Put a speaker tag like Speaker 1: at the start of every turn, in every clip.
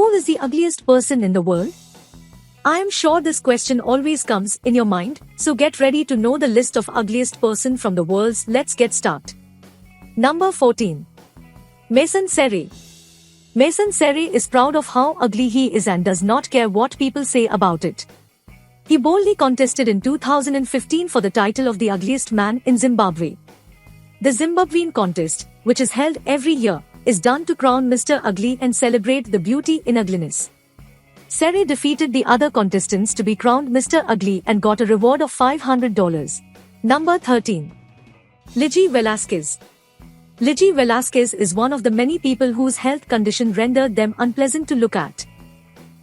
Speaker 1: Who is the ugliest person in the world? I am sure this question always comes in your mind, so get ready to know the list of ugliest person from the world. Let's get started. Number 14. Maison Sere. Maison Sere is proud of how ugly he is and does not care what people say about it. He boldly contested in 2015 for the title of the ugliest man in Zimbabwe. The Zimbabwean contest, which is held every year, is done to crown Mr. Ugly and celebrate the beauty in ugliness. Sere defeated the other contestants to be crowned Mr. Ugly and got a reward of $500. Number 13. Lizzie Velasquez. Lizzie Velasquez is one of the many people whose health condition rendered them unpleasant to look at.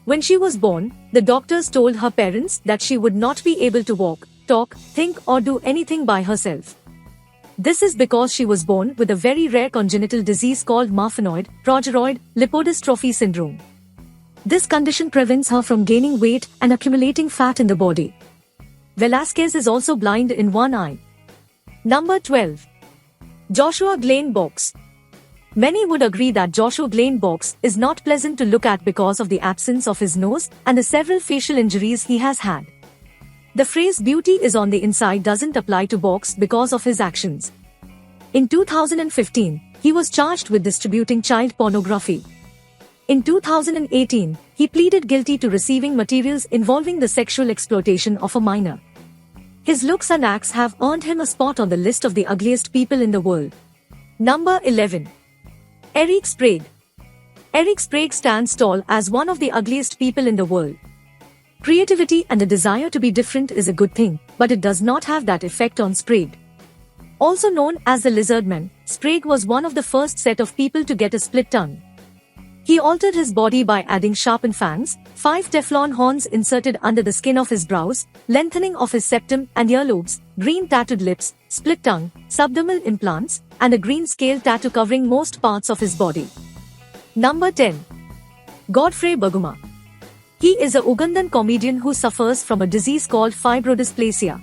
Speaker 1: When she was born, the doctors told her parents that she would not be able to walk, talk, think or do anything by herself. This is because she was born with a very rare congenital disease called Marfanoid, progeroid, lipodystrophy syndrome. This condition prevents her from gaining weight and accumulating fat in the body. Velásquez is also blind in one eye. Number 12. Joshua Glenn Box. Many would agree that Joshua Glenn Box is not pleasant to look at because of the absence of his nose and the several facial injuries he has had. The phrase beauty is on the inside doesn't apply to Box because of his actions. In 2015, he was charged with distributing child pornography. In 2018, he pleaded guilty to receiving materials involving the sexual exploitation of a minor. His looks and acts have earned him a spot on the list of the ugliest people in the world. Number 11. Eric Sprague. Eric Sprague stands tall as one of the ugliest people in the world. Creativity and a desire to be different is a good thing, but it does not have that effect on Sprague. Also known as the lizard man, Sprague was one of the first set of people to get a split tongue. He altered his body by adding sharpened fangs, 5 Teflon horns inserted under the skin of his brows, lengthening of his septum and earlobes, green tattooed lips, split tongue, subdermal implants, and a green scale tattoo covering most parts of his body. Number 10. Godfrey Baguma. He is a Ugandan comedian who suffers from a disease called fibrodysplasia.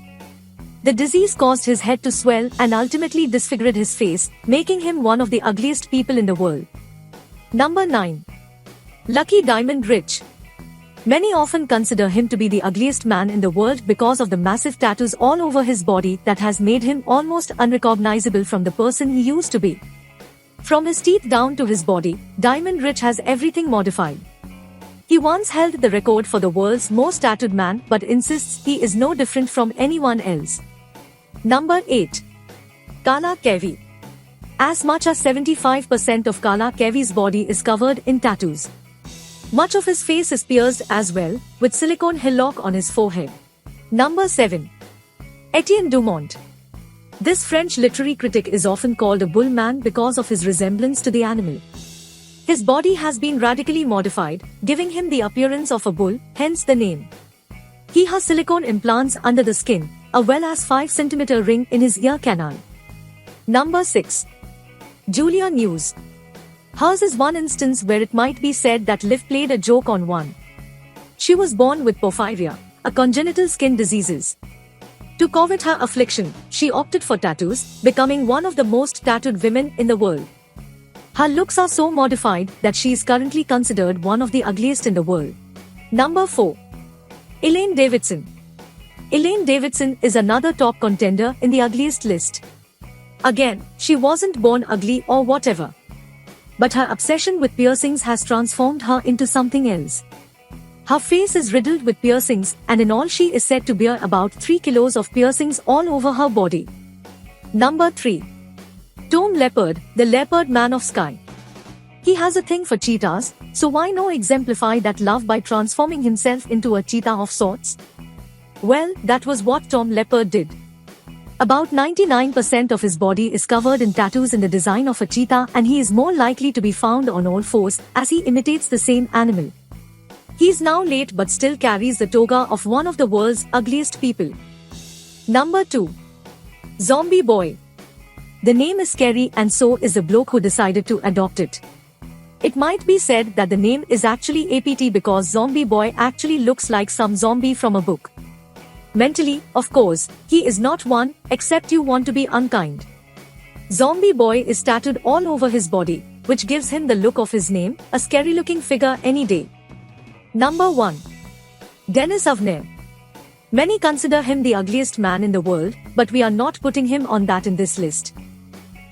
Speaker 1: The disease caused his head to swell and ultimately disfigured his face, making him one of the ugliest people in the world. Number 9. Lucky Diamond Rich. Many often consider him to be the ugliest man in the world because of the massive tattoos all over his body that has made him almost unrecognizable from the person he used to be. From his teeth down to his body, Diamond Rich has everything modified. He once held the record for the world's most tattooed man but insists he is no different from anyone else. Number 8. Kala Kevi. As much as 75% of Kala Kevi's body is covered in tattoos. Much of his face is pierced as well, with silicone hillock on his forehead. Number 7. Etienne Dumont. This French literary critic is often called a bull man because of his resemblance to the animal. His body has been radically modified, giving him the appearance of a bull, hence the name. He has silicone implants under the skin, as well as 5 cm ring in his ear canal. Number 6. Julia News. Hers is one instance where it might be said that Liv played a joke on one. She was born with porphyria, a congenital skin disease. To cover her affliction, she opted for tattoos, becoming one of the most tattooed women in the world. Her looks are so modified that she is currently considered one of the ugliest in the world. Number 4. Elaine Davidson. Elaine Davidson is another top contender in the ugliest list. Again, she wasn't born ugly or whatever. But her obsession with piercings has transformed her into something else. Her face is riddled with piercings, and in all she is said to bear about 3 kilos of piercings all over her body. Number 3. Tom Leopard, the leopard man of sky. He has a thing for cheetahs, so why not exemplify that love by transforming himself into a cheetah of sorts? Well, that was what Tom Leopard did. About 99% of his body is covered in tattoos in the design of a cheetah, and he is more likely to be found on all fours, as he imitates the same animal. He is now late but still carries the toga of one of the world's ugliest people. Number 2. Zombie Boy. The name is scary and so is the bloke who decided to adopt it. It might be said that the name is actually APT because Zombie Boy actually looks like some zombie from a book. Mentally, of course, he is not one, except you want to be unkind. Zombie Boy is tattooed all over his body, which gives him the look of his name, a scary-looking figure any day. Number 1. Denis Avner. Many consider him the ugliest man in the world, but we are not putting him on that in this list.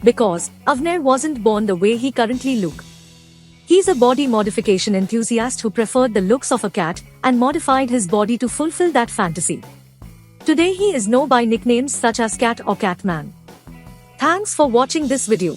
Speaker 1: Because Avner wasn't born the way he currently looks. He's a body modification enthusiast who preferred the looks of a cat and modified his body to fulfill that fantasy. Today he is known by nicknames such as Cat or Catman. Thanks for watching this video.